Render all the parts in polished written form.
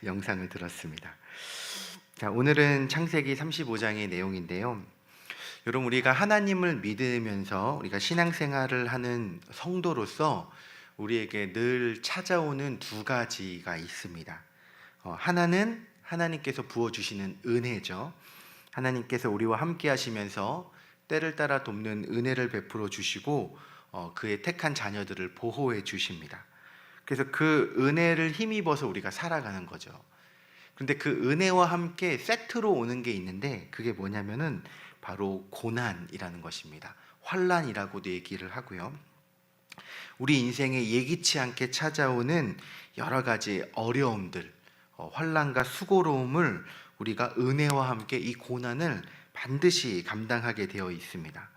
영상을 들었습니다. 자, 오늘은 창세기 35장의 내용인데요. 여러분, 우리가 하나님을 믿으면서 우리가 신앙생활을 하는 성도로서 우리에게 늘 찾아오는 두 가지가 있습니다. 하나는 하나님께서 부어주시는 은혜죠. 하나님께서 우리와 함께 하시면서 때를 따라 돕는 은혜를 베풀어 주시고 그의 택한 자녀들을 보호해 주십니다. 그래서 그 은혜를 힘입어서 우리가 살아가는 거죠. 그런데 그 은혜와 함께 세트로 오는 게 있는데 그게 뭐냐면은 바로 고난이라는 것입니다. 환난이라고도 얘기를 하고요. 우리 인생에 예기치 않게 찾아오는 여러 가지 어려움들, 환난과 수고로움을 우리가 은혜와 함께 이 고난을 반드시 감당하게 되어 있습니다.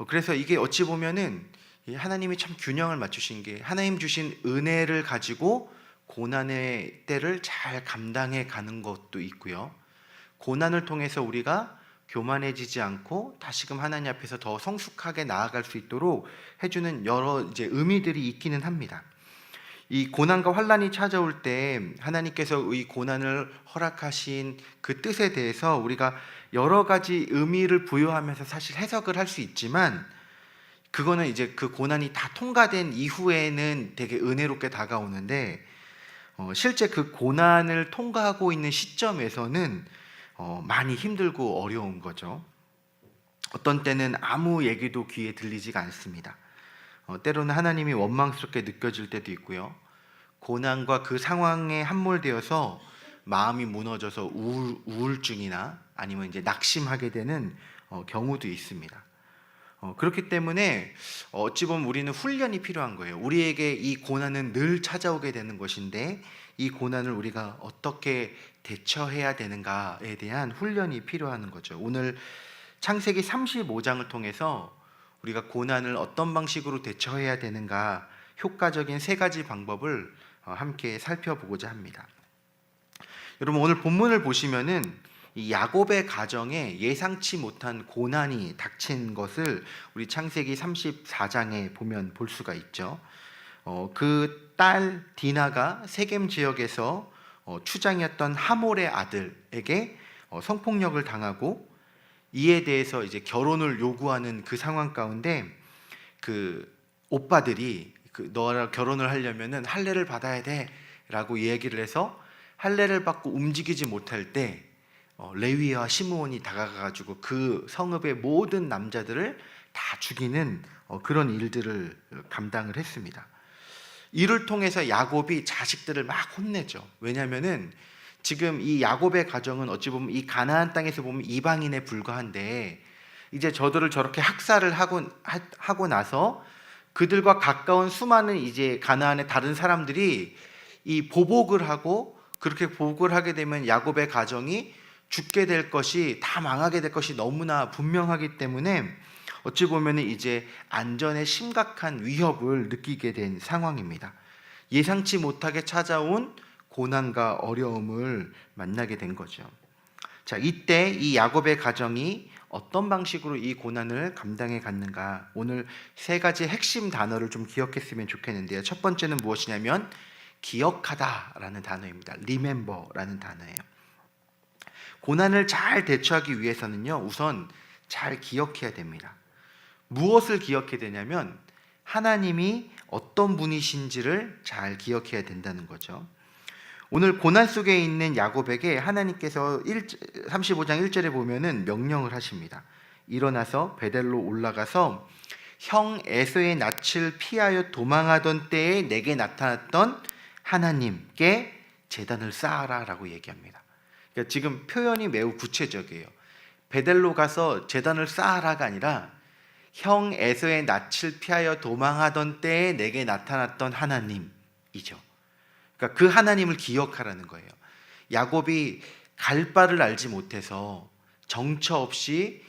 그래서 이게 어찌 보면은 하나님이 참 균형을 맞추신 게, 하나님 주신 은혜를 가지고 고난의 때를 잘 감당해 가는 것도 있고요. 고난을 통해서 우리가 교만해지지 않고 다시금 하나님 앞에서 더 성숙하게 나아갈 수 있도록 해주는 여러 의미들이 있기는 합니다. 이 고난과 환난이 찾아올 때 하나님께서 이 고난을 허락하신 그 뜻에 대해서 우리가 여러 가지 의미를 부여하면서 사실 해석을 할 수 있지만, 그거는 이제 그 고난이 다 통과된 이후에는 되게 은혜롭게 다가오는데, 실제 그 고난을 통과하고 있는 시점에서는 많이 힘들고 어려운 거죠. 어떤 때는 아무 얘기도 귀에 들리지가 않습니다. 때로는 하나님이 원망스럽게 느껴질 때도 있고요. 고난과 그 상황에 함몰되어서 마음이 무너져서 우울증이나 아니면 이제 낙심하게 되는 경우도 있습니다. 그렇기 때문에 어찌 보면 우리는 훈련이 필요한 거예요. 우리에게 이 고난은 늘 찾아오게 되는 것인데 이 고난을 우리가 어떻게 대처해야 되는가에 대한 훈련이 필요한 거죠. 오늘 창세기 35장을 통해서 우리가 고난을 어떤 방식으로 대처해야 되는가, 효과적인 세 가지 방법을 함께 살펴보고자 합니다. 여러분, 오늘 본문을 보시면은 이 야곱의 가정에 예상치 못한 고난이 닥친 것을 우리 창세기 34장에 보면 볼 수가 있죠. 그 딸 디나가 세겜 지역에서 추장이었던 하몰의 아들에게 성폭력을 당하고, 이에 대해서 이제 결혼을 요구하는 그 상황 가운데 그 오빠들이 너랑 결혼을 하려면은 할례를 받아야 돼라고 얘기를 해서 할례를 받고 움직이지 못할 때 레위와 시므온이 다가가가지고 그 성읍의 모든 남자들을 다 죽이는 그런 일들을 감당을 했습니다. 이를 통해서 야곱이 자식들을 막 혼내죠. 왜냐하면은 지금 이 야곱의 가정은 어찌 보면 이 가나안 땅에서 보면 이방인에 불과한데, 이제 저들을 저렇게 학살을 하고 나서 그들과 가까운 수많은 이제 가나안의 다른 사람들이 이 보복을 하고, 그렇게 보복을 하게 되면 야곱의 가정이 죽게 될 것이, 다 망하게 될 것이 너무나 분명하기 때문에 어찌 보면 이제 안전에 심각한 위협을 느끼게 된 상황입니다. 예상치 못하게 찾아온 고난과 어려움을 만나게 된 거죠. 자, 이때 이 야곱의 가정이 어떤 방식으로 이 고난을 감당해 갔는가, 오늘 세 가지 핵심 단어를 좀 기억했으면 좋겠는데요. 첫 번째는 무엇이냐면 기억하다라는 단어입니다. remember라는 단어예요. 고난을 잘 대처하기 위해서는요, 우선 잘 기억해야 됩니다. 무엇을 기억해야 되냐면 하나님이 어떤 분이신지를 잘 기억해야 된다는 거죠. 오늘 고난 속에 있는 야곱에게 하나님께서 35장 1절에 보면은 명령을 하십니다. 일어나서 베델로 올라가서 형 에서의 낯을 피하여 도망하던 때에 내게 나타났던 하나님께 제단을 쌓아라 라고 얘기합니다. 그러니까 지금 표현이 매우 구체적이에요. 베델로 가서 제단을 쌓아라가 아니라 형 에서의 낯을 피하여 도망하던 때에 내게 나타났던 하나님이죠. 그러니까 그 하나님을 기억하라는 거예요. 야곱이 갈 바를 알지 못해서 정처 없이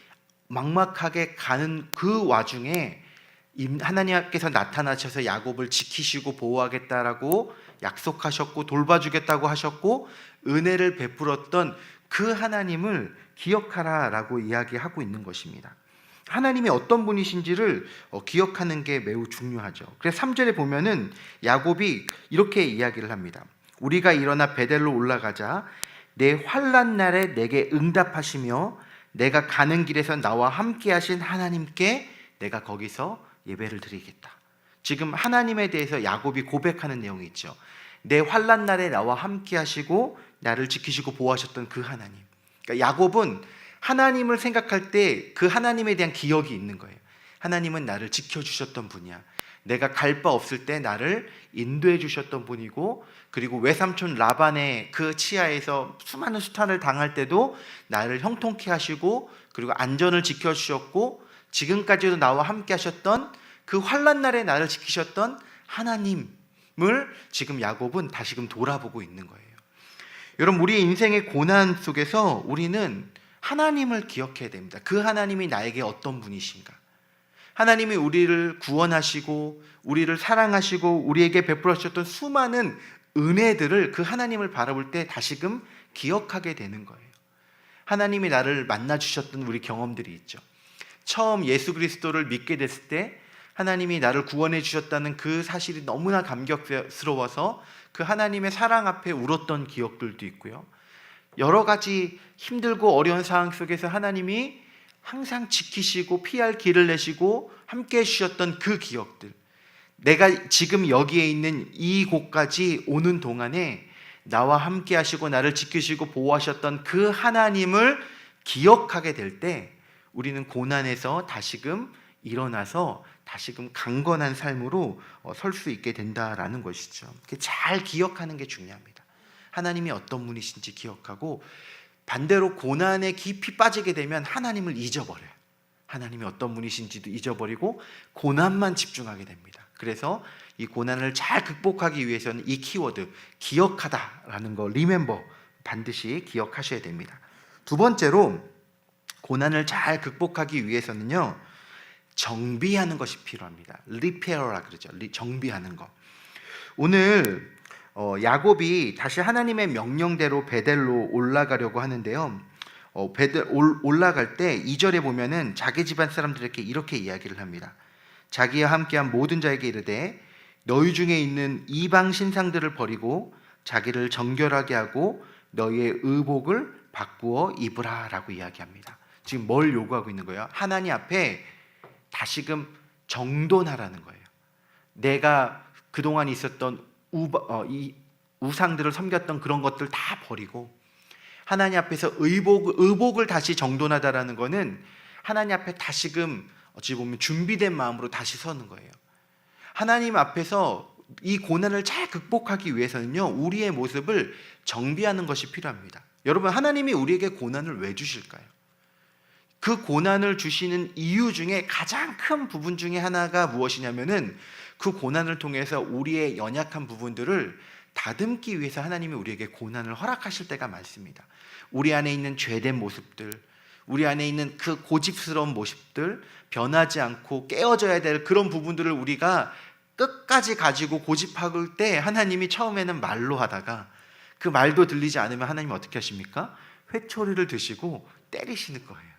막막하게 가는 그 와중에 하나님께서 나타나셔서 야곱을 지키시고 보호하겠다라고 약속하셨고 돌봐주겠다고 하셨고 은혜를 베풀었던 그 하나님을 기억하라라고 이야기하고 있는 것입니다. 하나님이 어떤 분이신지를 기억하는 게 매우 중요하죠. 그래서 3절에 보면은 야곱이 이렇게 이야기를 합니다. 우리가 일어나 베델로 올라가자 내 환난 날에 내게 응답하시며 내가 가는 길에서 나와 함께 하신 하나님께 내가 거기서 예배를 드리겠다. 지금 하나님에 대해서 야곱이 고백하는 내용이 있죠. 내 환난 날에 나와 함께 하시고 나를 지키시고 보호하셨던 그 하나님. 그러니까 야곱은 하나님을 생각할 때 그 하나님에 대한 기억이 있는 거예요. 하나님은 나를 지켜주셨던 분이야. 내가 갈 바 없을 때 나를 인도해 주셨던 분이고, 그리고 외삼촌 라반의 그 치하에서 수많은 수탄을 당할 때도 나를 형통케 하시고, 그리고 안전을 지켜주셨고, 지금까지도 나와 함께 하셨던 그 환난 날에 나를 지키셨던 하나님을 지금 야곱은 다시금 돌아보고 있는 거예요. 여러분, 우리의 인생의 고난 속에서 우리는 하나님을 기억해야 됩니다. 그 하나님이 나에게 어떤 분이신가? 하나님이 우리를 구원하시고 우리를 사랑하시고 우리에게 베풀어 주셨던 수많은 은혜들을, 그 하나님을 바라볼 때 다시금 기억하게 되는 거예요. 하나님이 나를 만나 주셨던 우리 경험들이 있죠. 처음 예수 그리스도를 믿게 됐을 때 하나님이 나를 구원해 주셨다는 그 사실이 너무나 감격스러워서 그 하나님의 사랑 앞에 울었던 기억들도 있고요. 여러 가지 힘들고 어려운 상황 속에서 하나님이 항상 지키시고 피할 길을 내시고 함께 해주셨던 그 기억들, 내가 지금 여기에 있는 이곳까지 오는 동안에 나와 함께 하시고 나를 지키시고 보호하셨던 그 하나님을 기억하게 될 때 우리는 고난에서 다시금 일어나서 다시금 강건한 삶으로 설 수 있게 된다라는 것이죠. 잘 기억하는 게 중요합니다. 하나님이 어떤 분이신지 기억하고, 반대로 고난에 깊이 빠지게 되면 하나님을 잊어버려요. 하나님이 어떤 분이신지도 잊어버리고 고난만 집중하게 됩니다. 그래서 이 고난을 잘 극복하기 위해서는 이 키워드, 기억하다라는 거, remember, 반드시 기억하셔야 됩니다. 두 번째로, 고난을 잘 극복하기 위해서는요, 정비하는 것이 필요합니다. repair라 그러죠. 정비하는 거. 오늘 야곱이 다시 하나님의 명령대로 베델로 올라가려고 하는데요. 올라갈 때 2절에 보면은 자기 집안 사람들에게 이렇게 이야기를 합니다. 자기와 함께한 모든 자에게 이르되 너희 중에 있는 이방 신상들을 버리고 자기를 정결하게 하고 너희의 의복을 바꾸어 입으라 라고 이야기합니다. 지금 뭘 요구하고 있는 거예요? 하나님 앞에 다시금 정돈하라는 거예요. 내가 그동안 있었던 이 우상들을 섬겼던 그런 것들 다 버리고 하나님 앞에서 의복을 다시 정돈하다라는 것은 하나님 앞에 다시금 어찌 보면 준비된 마음으로 다시 서는 거예요. 하나님 앞에서 이 고난을 잘 극복하기 위해서는요, 우리의 모습을 정비하는 것이 필요합니다. 여러분, 하나님이 우리에게 고난을 왜 주실까요? 그 고난을 주시는 이유 중에 가장 큰 부분 중에 하나가 무엇이냐면은 그 고난을 통해서 우리의 연약한 부분들을 다듬기 위해서 하나님이 우리에게 고난을 허락하실 때가 많습니다. 우리 안에 있는 죄된 모습들, 우리 안에 있는 그 고집스러운 모습들, 변하지 않고 깨어져야 될 그런 부분들을 우리가 끝까지 가지고 고집할 때 하나님이 처음에는 말로 하다가 그 말도 들리지 않으면 하나님이 어떻게 하십니까? 회초리를 드시고 때리시는 거예요.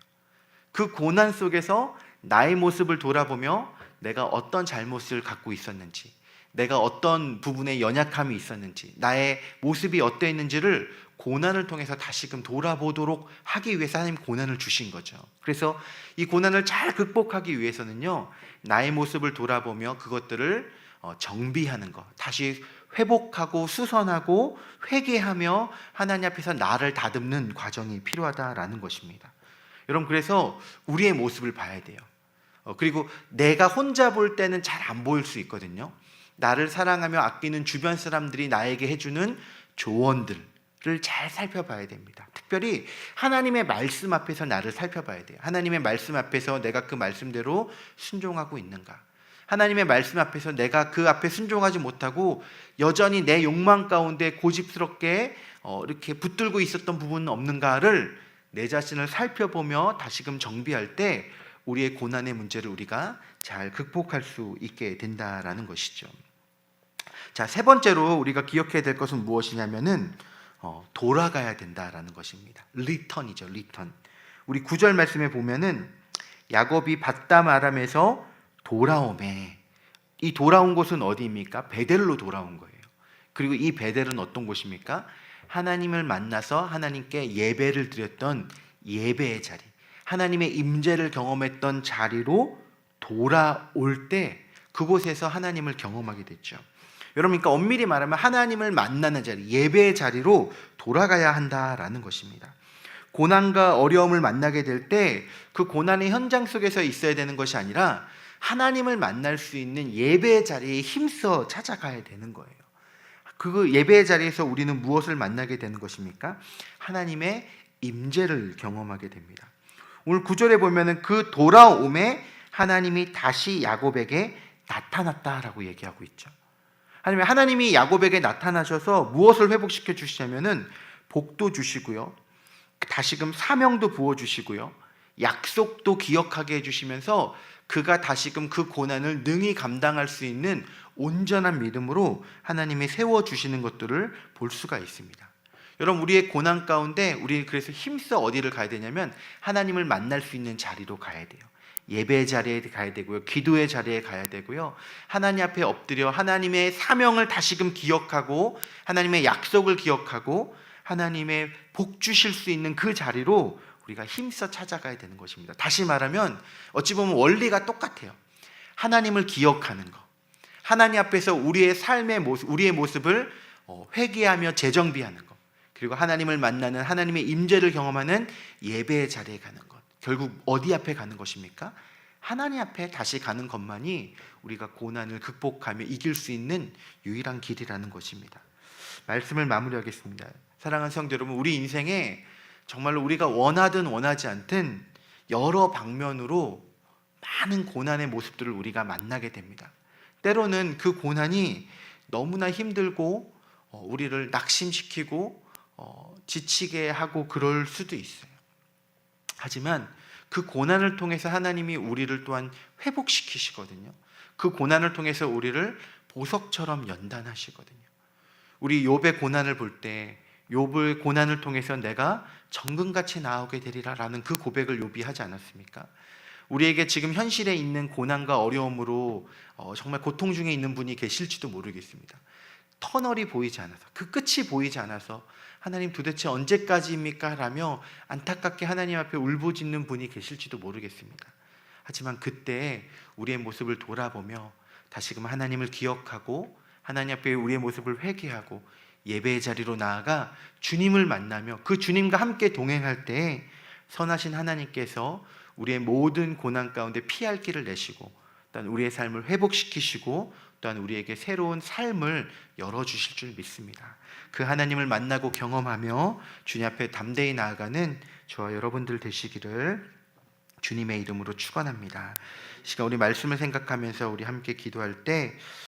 그 고난 속에서 나의 모습을 돌아보며 내가 어떤 잘못을 갖고 있었는지, 내가 어떤 부분에 연약함이 있었는지, 나의 모습이 어떠했는지를 고난을 통해서 다시금 돌아보도록 하기 위해서 하나님 고난을 주신 거죠. 그래서 이 고난을 잘 극복하기 위해서는요, 나의 모습을 돌아보며 그것들을 정비하는 것, 다시 회복하고 수선하고 회개하며 하나님 앞에서 나를 다듬는 과정이 필요하다라는 것입니다. 여러분, 그래서 우리의 모습을 봐야 돼요. 그리고 내가 혼자 볼 때는 잘 안 보일 수 있거든요. 나를 사랑하며 아끼는 주변 사람들이 나에게 해주는 조언들을 잘 살펴봐야 됩니다. 특별히 하나님의 말씀 앞에서 나를 살펴봐야 돼요. 하나님의 말씀 앞에서 내가 그 말씀대로 순종하고 있는가? 하나님의 말씀 앞에서 내가 그 앞에 순종하지 못하고 여전히 내 욕망 가운데 고집스럽게 이렇게 붙들고 있었던 부분은 없는가를 내 자신을 살펴보며 다시금 정비할 때 우리의 고난의 문제를 우리가 잘 극복할 수 있게 된다라는 것이죠. 자, 세 번째로 우리가 기억해야 될 것은 무엇이냐면은 돌아가야 된다라는 것입니다. 리턴이죠, 리턴. 우리 9절 말씀에 보면은 야곱이 밧담 아람에서 돌아오매. 이 돌아온 곳은 어디입니까? 베델로 돌아온 거예요. 그리고 이 베델은 어떤 곳입니까? 하나님을 만나서 하나님께 예배를 드렸던 예배의 자리, 하나님의 임재를 경험했던 자리로 돌아올 때 그곳에서 하나님을 경험하게 됐죠. 여러분, 그러니까 엄밀히 말하면 하나님을 만나는 자리, 예배의 자리로 돌아가야 한다라는 것입니다. 고난과 어려움을 만나게 될 때 그 고난의 현장 속에서 있어야 되는 것이 아니라 하나님을 만날 수 있는 예배의 자리에 힘써 찾아가야 되는 거예요. 그 예배의 자리에서 우리는 무엇을 만나게 되는 것입니까? 하나님의 임재를 경험하게 됩니다. 오늘 9절에 보면은 그 돌아옴에 하나님이 다시 야곱에게 나타났다라고 얘기하고 있죠. 하나님이 야곱에게 나타나셔서 무엇을 회복시켜 주시냐면은 복도 주시고요, 다시금 사명도 부어 주시고요, 약속도 기억하게 해주시면서 그가 다시금 그 고난을 능히 감당할 수 있는 온전한 믿음으로 하나님이 세워주시는 것들을 볼 수가 있습니다. 여러분, 우리의 고난 가운데 우리 그래서 힘써 어디를 가야 되냐면 하나님을 만날 수 있는 자리로 가야 돼요. 예배의 자리에 가야 되고요, 기도의 자리에 가야 되고요, 하나님 앞에 엎드려 하나님의 사명을 다시금 기억하고 하나님의 약속을 기억하고 하나님의 복 주실 수 있는 그 자리로 우리가 힘써 찾아가야 되는 것입니다. 다시 말하면 어찌 보면 원리가 똑같아요. 하나님을 기억하는 것, 하나님 앞에서 우리의 삶의 모습, 우리의 모습을 회개하며 재정비하는 것, 그리고 하나님을 만나는 하나님의 임재를 경험하는 예배의 자리에 가는 것, 결국 어디 앞에 가는 것입니까? 하나님 앞에 다시 가는 것만이 우리가 고난을 극복하며 이길 수 있는 유일한 길이라는 것입니다. 말씀을 마무리하겠습니다. 사랑하는 성도 여러분, 우리 인생에 정말로 우리가 원하든 원하지 않든 여러 방면으로 많은 고난의 모습들을 우리가 만나게 됩니다. 때로는 그 고난이 너무나 힘들고 우리를 낙심시키고 지치게 하고 그럴 수도 있어요. 하지만 그 고난을 통해서 하나님이 우리를 또한 회복시키시거든요. 그 고난을 통해서 우리를 보석처럼 연단하시거든요. 우리 욥의 고난을 볼 때 욥의 고난을 통해서 내가 정금같이 나오게 되리라 라는 그 고백을 욥이 하지 않았습니까? 우리에게 지금 현실에 있는 고난과 어려움으로 정말 고통 중에 있는 분이 계실지도 모르겠습니다. 터널이 보이지 않아서, 그 끝이 보이지 않아서 하나님 도대체 언제까지입니까? 라며 안타깝게 하나님 앞에 울부짖는 분이 계실지도 모르겠습니다. 하지만 그때 우리의 모습을 돌아보며 다시금 하나님을 기억하고 하나님 앞에 우리의 모습을 회개하고 예배의 자리로 나아가 주님을 만나며 그 주님과 함께 동행할 때 선하신 하나님께서 우리의 모든 고난 가운데 피할 길을 내시고 또한 우리의 삶을 회복시키시고 또한 우리에게 새로운 삶을 열어주실 줄 믿습니다. 그 하나님을 만나고 경험하며 주님 앞에 담대히 나아가는 저와 여러분들 되시기를 주님의 이름으로 축원합니다. 이 시간 우리 말씀을 생각하면서 우리 함께 기도할 때